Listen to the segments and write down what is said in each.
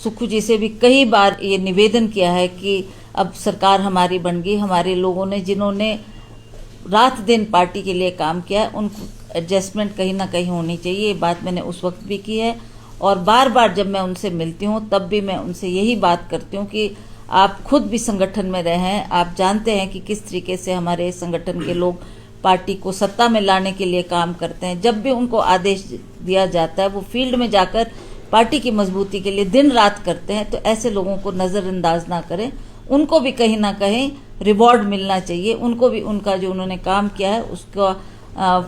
सुक्खू जी से भी कई बार ये निवेदन किया है कि अब सरकार हमारी बन गई, हमारे लोगों ने जिन्होंने रात दिन पार्टी के लिए काम किया उनको एडजस्टमेंट कहीं ना कहीं होनी चाहिए। ये बात मैंने उस वक्त भी की है और बार बार जब मैं उनसे मिलती हूँ तब भी मैं उनसे यही बात करती हूँ कि आप खुद भी संगठन में रहे हैं, आप जानते हैं कि किस तरीके से हमारे संगठन के लोग पार्टी को सत्ता में लाने के लिए काम करते हैं। जब भी उनको आदेश दिया जाता है वो फील्ड में जाकर पार्टी की मजबूती के लिए दिन रात करते हैं। तो ऐसे लोगों को नज़रअंदाज ना करें, उनको भी कहीं ना कहीं रिवॉर्ड मिलना चाहिए, उनको भी उनका जो उन्होंने काम किया है उसका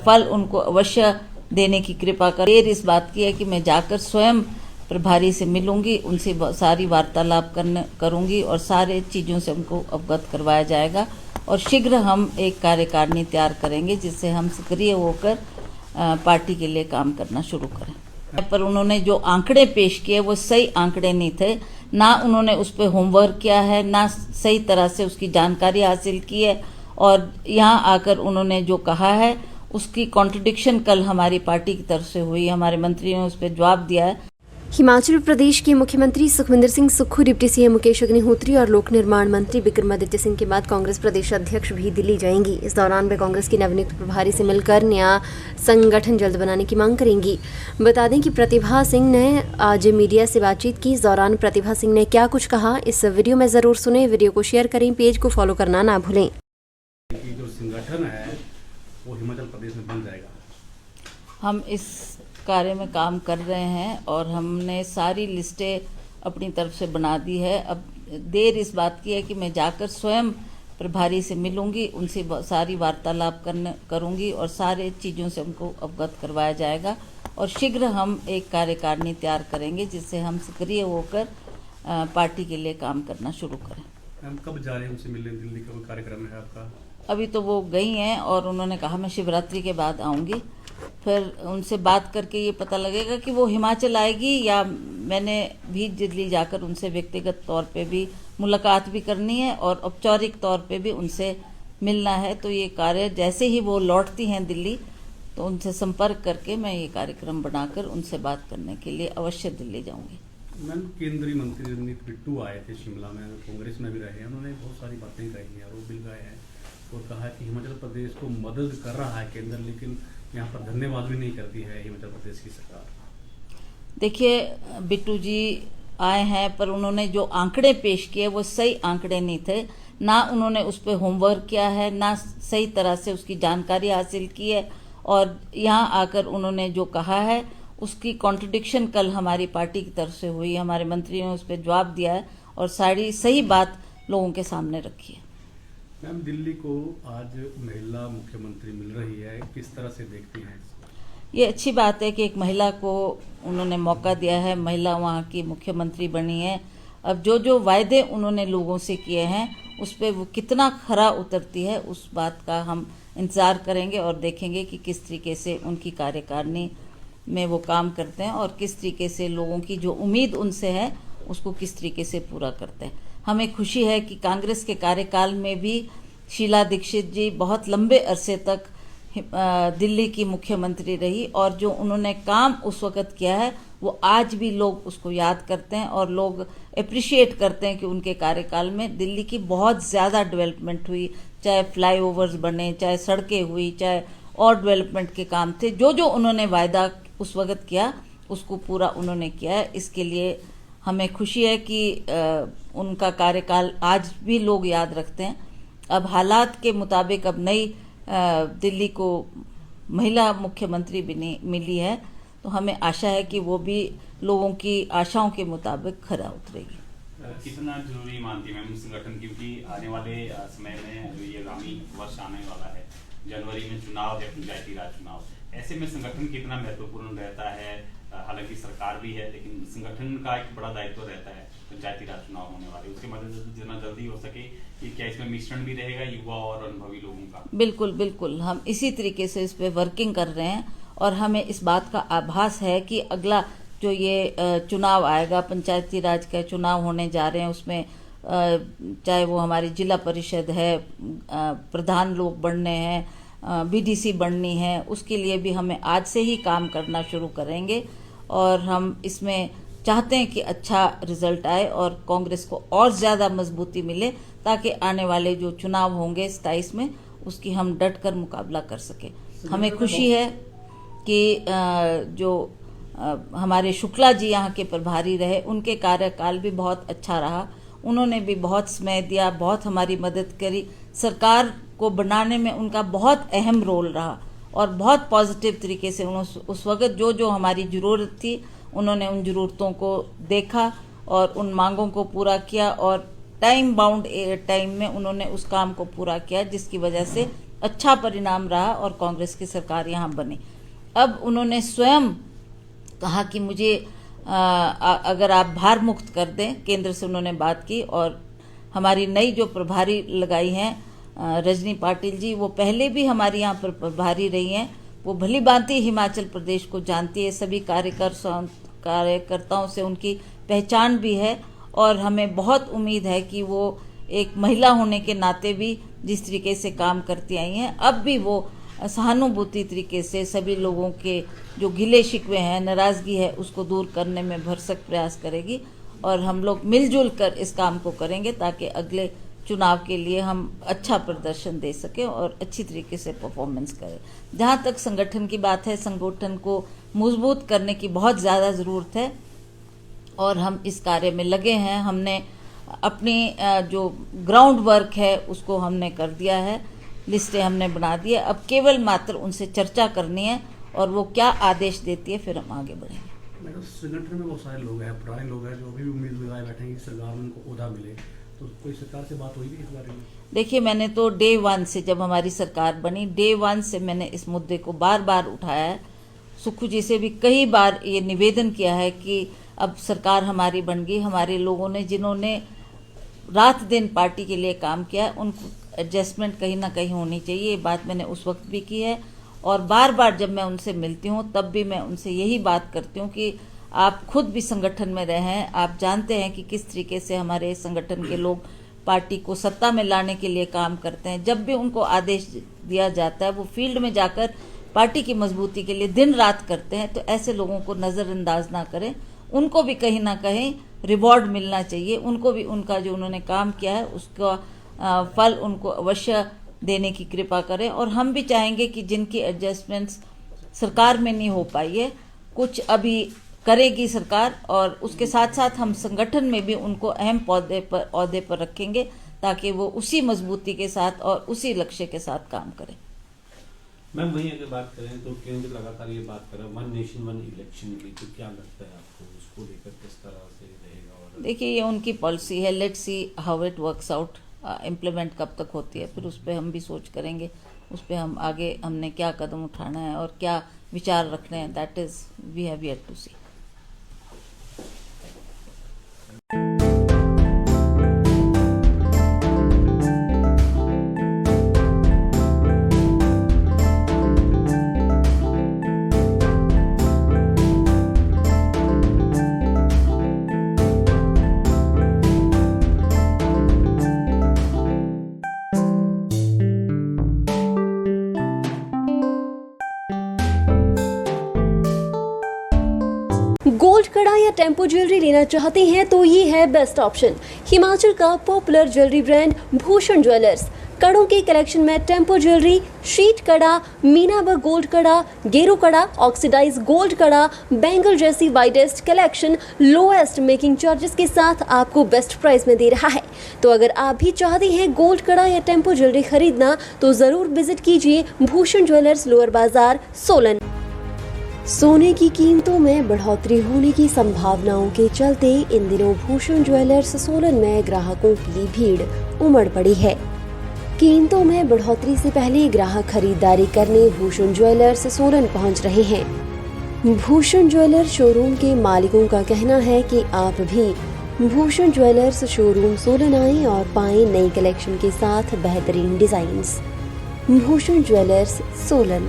फल उनको अवश्य देने की कृपा करें। देर इस बात की है कि मैं जाकर स्वयं प्रभारी से मिलूंगी, उनसे सारी वार्तालाप करूंगी और सारे चीज़ों से उनको अवगत करवाया जाएगा और शीघ्र हम एक कार्यकारिणी तैयार करेंगे जिससे हम सक्रिय होकर पार्टी के लिए काम करना शुरू करें। पर उन्होंने जो आंकड़े पेश किए वो सही आंकड़े नहीं थे, ना उन्होंने उस पर होमवर्क किया है, ना सही तरह से उसकी जानकारी हासिल की है और यहाँ आकर उन्होंने जो कहा है उसकी कॉन्ट्रडिक्शन कल हमारी पार्टी की तरफ से हुई, हमारे मंत्रियों ने उस पर जवाब दिया है। हिमाचल प्रदेश के मुख्यमंत्री सुखविंदर सिंह सुक्खू, डिप्टी सीएम मुकेश अग्निहोत्री और लोक निर्माण मंत्री विक्रमादित्य सिंह के बाद कांग्रेस प्रदेश अध्यक्ष भी दिल्ली जाएंगी। इस दौरान वे कांग्रेस की नवनियुक्त प्रभारी से मिलकर नया संगठन जल्द बनाने की मांग करेंगी। बता दें कि प्रतिभा सिंह ने आज मीडिया से बातचीत की। इस दौरान प्रतिभा सिंह ने क्या कुछ कहा, इस वीडियो में जरूर सुने। वीडियो को शेयर करें, पेज को फॉलो करना ना भूलें। जो संगठन है वो हिमाचल प्रदेश में बन जाएगा। हम इस कार्य में काम कर रहे हैं और हमने सारी लिस्टें अपनी तरफ से बना दी है। अब देर इस बात की है कि मैं जाकर स्वयं प्रभारी से मिलूंगी, उनसे सारी वार्तालाप करूंगी और सारे चीज़ों से उनको अवगत करवाया जाएगा और शीघ्र हम एक कार्यकारिणी तैयार करेंगे जिससे हम सक्रिय होकर पार्टी के लिए काम करना शुरू करें। हम कब जा रहे हैं उनसे मिलने? दिल्ली का कोई कार्यक्रम है आपका? अभी तो वो गई हैं और उन्होंने कहा मैं शिवरात्रि के बाद आऊँगी, फिर उनसे बात करके ये पता लगेगा कि वो हिमाचल आएगी या मैंने भी दिल्ली जाकर उनसे व्यक्तिगत तौर पे भी मुलाकात भी करनी है और औपचारिक तौर पे भी उनसे मिलना है। तो ये कार्य जैसे ही वो लौटती हैं दिल्ली तो उनसे संपर्क करके मैं ये कार्यक्रम बनाकर उनसे बात करने के लिए अवश्य दिल्ली जाऊँगी। मैम, केंद्रीय मंत्री रणदीप बिट्टू आए थे शिमला में, कांग्रेस में भी रहे हैं, उन्होंने बहुत सारी बातें कही हैं, आरोप भी लगाए हैं और कहा कि हिमाचल प्रदेश को मदद कर रहा है केंद्र, लेकिन यहाँ पर धन्यवाद भी नहीं करती है हिमाचल प्रदेश की सरकार। देखिए, बिट्टू जी आए हैं पर उन्होंने जो आंकड़े पेश किए वो सही आंकड़े नहीं थे, ना उन्होंने उस पर होमवर्क किया है, ना सही तरह से उसकी जानकारी हासिल की है और यहाँ आकर उन्होंने जो कहा है उसकी कॉन्ट्रडिक्शन कल हमारी पार्टी की तरफ से हुई, हमारे मंत्रियों ने उस पर जवाब दिया है और सारी सही बात लोगों के सामने रखी है। मैम, दिल्ली को आज महिला मुख्यमंत्री मिल रही है, किस तरह से देखती हैं? ये अच्छी बात है कि एक महिला को उन्होंने मौका दिया है, महिला वहाँ की मुख्यमंत्री बनी है। अब जो जो वायदे उन्होंने लोगों से किए हैं उस पर वो कितना खरा उतरती है उस बात का हम इंतज़ार करेंगे और देखेंगे कि किस तरीके से उनकी कार्यकारिणी में वो काम करते हैं और किस तरीके से लोगों की जो उम्मीद उनसे है उसको किस तरीके से पूरा करते हैं। हमें खुशी है कि कांग्रेस के कार्यकाल में भी शीला दीक्षित जी बहुत लंबे अरसे तक दिल्ली की मुख्यमंत्री रही और जो उन्होंने काम उस वक़्त किया है वो आज भी लोग उसको याद करते हैं और लोग अप्रिशिएट करते हैं कि उनके कार्यकाल में दिल्ली की बहुत ज़्यादा डेवलपमेंट हुई, चाहे फ्लाईओवर्स बने, चाहे सड़कें हुई, चाहे और डेवलपमेंट के काम थे। जो जो उन्होंने वायदा उस वक़्त किया उसको पूरा उन्होंने किया है। इसके लिए हमें खुशी है कि उनका कार्यकाल आज भी लोग याद रखते हैं। अब हालात के मुताबिक अब नई दिल्ली को महिला मुख्यमंत्री भी मिली है तो हमें आशा है कि वो भी लोगों की आशाओं के मुताबिक खरा उतरेगी। कितना जरूरी मानती है मैम संगठन, क्योंकि आने वाले समय में ये आगामी वर्ष आने वाला है, जनवरी में चुनाव है, पंचायती राज चुनाव, ऐसे में संगठन कितना महत्वपूर्ण रहता है? हालांकि सरकार भी है लेकिन संगठन का एक बड़ा दायित्व रहता है पंचायती राज चुनाव होने वाले, उसके मदद से जितना जल्दी हो सके कि क्या इसमें मिश्रण भी रहेगा युवा और अनुभवी लोगों का? बिल्कुल बिल्कुल, हम इसी तरीके से इस पे वर्किंग कर रहे हैं और हमें इस बात का आभास है कि अगला जो ये चुनाव आएगा, पंचायती राज का चुनाव होने जा रहे हैं, उसमें चाहे वो हमारी जिला परिषद है, प्रधान लोग बनने हैं, बीडीसी बननी है, उसके लिए भी हमें आज से ही काम करना शुरू करेंगे और हम इसमें चाहते हैं कि अच्छा रिजल्ट आए और कांग्रेस को और ज़्यादा मजबूती मिले, ताकि आने वाले जो चुनाव होंगे 27 में उसकी हम डट कर मुकाबला कर सकें। हमें खुशी है कि जो हमारे शुक्ला जी यहाँ के प्रभारी रहे, उनके कार्यकाल भी बहुत अच्छा रहा। उन्होंने भी बहुत समय दिया, बहुत हमारी मदद करी। सरकार को बनाने में उनका बहुत अहम रोल रहा और बहुत पॉजिटिव तरीके से उन्होंने उस वक्त जो जो हमारी ज़रूरत थी उन्होंने उन ज़रूरतों को देखा और उन मांगों को पूरा किया और टाइम बाउंड टाइम में उन्होंने उस काम को पूरा किया, जिसकी वजह से अच्छा परिणाम रहा और कांग्रेस की सरकार यहाँ बनी। अब उन्होंने स्वयं कहा कि मुझे अगर आप भार मुक्त कर दें, केंद्र से उन्होंने बात की और हमारी नई जो प्रभारी लगाई हैं रजनी पाटिल जी, वो पहले भी हमारे यहाँ पर प्रभारी रही हैं। वो भली भांति हिमाचल प्रदेश को जानती है, सभी कार्यकर्ताओं से उनकी पहचान भी है और हमें बहुत उम्मीद है कि वो एक महिला होने के नाते भी जिस तरीके से काम करती आई हैं, अब भी वो सहानुभूति तरीके से सभी लोगों के जो गिले शिकवे हैं, नाराज़गी है, उसको दूर करने में भरसक प्रयास करेगी और हम लोग मिलजुल कर इस काम को करेंगे ताकि अगले चुनाव के लिए हम अच्छा प्रदर्शन दे सकें और अच्छी तरीके से परफॉर्मेंस करें। जहाँ तक संगठन की बात है, संगठन को मजबूत करने की बहुत ज़्यादा ज़रूरत है और हम इस कार्य में लगे हैं। हमने अपनी जो ग्राउंड वर्क है उसको हमने कर दिया है, लिस्टें हमने बना दी है। अब केवल मात्र उनसे चर्चा करनी है और वो क्या आदेश देती है, फिर हम आगे बढ़ेंगे। मैडम, संगठन में बहुत सारे लोग हैं, पुराने लोग हैं जो अभी भी उम्मीद लगाए बैठे हैं कि सरकार में उनको ओहदा मिले, तो कोई सरकार से बात हुई भी इस बारे में? देखिए, मैंने तो डे 1 से, जब हमारी सरकार बनी, डे 1 से मैंने इस मुद्दे को बार बार उठाया है। सुक्खू जी से भी कई बार ये निवेदन किया है कि अब सरकार हमारी बन गई, हमारे लोगों ने जिन्होंने रात दिन पार्टी के लिए काम किया, उनको एडजस्टमेंट कहीं ना कहीं होनी चाहिए। ये बात मैंने उस वक्त भी की है और बार बार जब मैं उनसे मिलती हूँ तब भी मैं उनसे यही बात करती हूँ कि आप खुद भी संगठन में रहे हैं, आप जानते हैं कि किस तरीके से हमारे संगठन के लोग पार्टी को सत्ता में लाने के लिए काम करते हैं। जब भी उनको आदेश दिया जाता है वो फील्ड में जाकर पार्टी की मजबूती के लिए दिन रात करते हैं, तो ऐसे लोगों को नज़रअंदाज ना करें। उनको भी कहीं ना कहीं रिवॉर्ड मिलना चाहिए, उनको भी उनका जो उन्होंने काम किया है उसका फल उनको अवश्य देने की कृपा करें। और हम भी चाहेंगे कि जिनकी एडजस्टमेंट्स सरकार में नहीं हो पाई है, कुछ अभी करेगी सरकार और उसके साथ साथ हम संगठन में भी उनको अहम ओहदे पर रखेंगे ताकि वो उसी मजबूती के साथ और उसी लक्ष्य के साथ काम करें। मैम, वहीं अगर बात करें तो केंद्र लगातार ये बात कर रहा है 1 नेशन 1 इलेक्शन की, तो क्या लगता है आपको उसको लेकर किस तरह से रहेगा? और देखिए, ये उनकी पॉलिसी है, let's see how it works out. Implement कब तक होती है, फिर उस पर हम भी सोच करेंगे, उस पर हम आगे हमने क्या कदम उठाना है और क्या विचार रखने हैं, that is we have yet to see. Gold कड़ा या टेम्पो ज्वेलरी लेना चाहते हैं तो ये है बेस्ट ऑप्शन। हिमाचल का popular jewellery brand Bhushan jewellers कड़ों के कलेक्शन में टेम्पो ज्वेलरी, शीट कड़ा, मीना व गोल्ड कड़ा, गेरू कड़ा, ऑक्सीडाइज गोल्ड कड़ा, बैंगल जैसी widest collection lowest making charges के साथ आपको बेस्ट प्राइस में दे रहा है। तो अगर आप भी चाहते हैं गोल्ड कड़ा या टेम्पो ज्वेलरी खरीदना तो जरूर विजिट कीजिए भूषण ज्वेलर्स, लोअर बाजार, सोलन। सोने की कीमतों में बढ़ोतरी होने की संभावनाओं के चलते इन दिनों भूषण ज्वेलर्स सोलन में ग्राहकों की भीड़ उमड़ पड़ी है। कीमतों में बढ़ोतरी से पहले ग्राहक खरीदारी करने भूषण ज्वेलर्स सोलन पहुंच रहे हैं। भूषण ज्वेलर्स शोरूम के मालिकों का कहना है कि आप भी भूषण ज्वेलर्स शोरूम सोलन आएं और पाएं नई कलेक्शन के साथ बेहतरीन डिजाइन्स। भूषण ज्वेलर्स, सोलन।